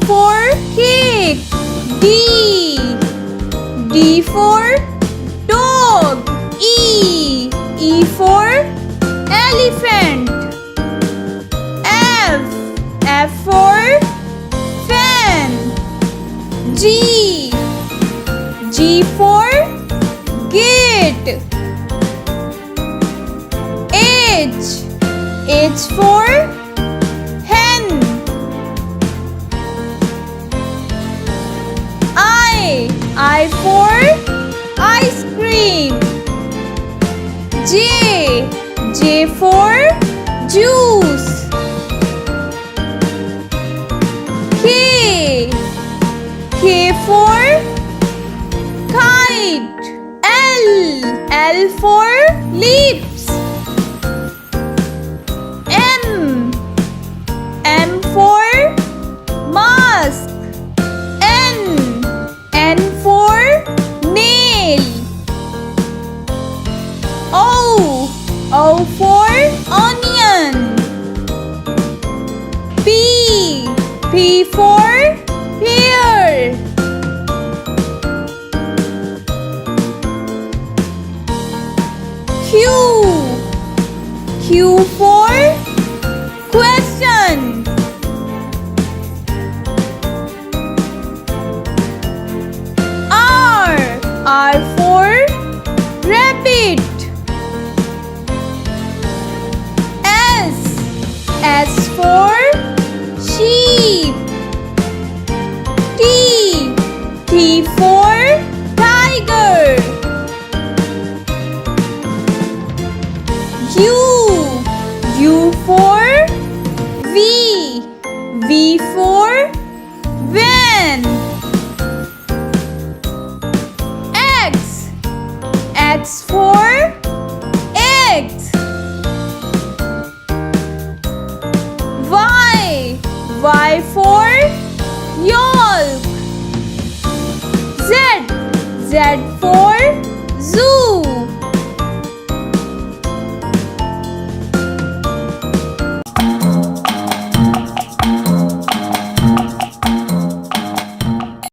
for cake. D. D for dog. E. E for elephant. F. F for fan. G. G for gate. H. H for hen. I for ice cream. J. J for juice. K. K for kite. L. L for lips. M. M for mask. N. N for nail. O. O for onion. P. P for pear. Q. Q for question. R. R for rabbit. S. S for sheep. T. T for tiger. U. U for V. V for van. X. X for eggs. Y. Y for yolk. Z. Z for zoo.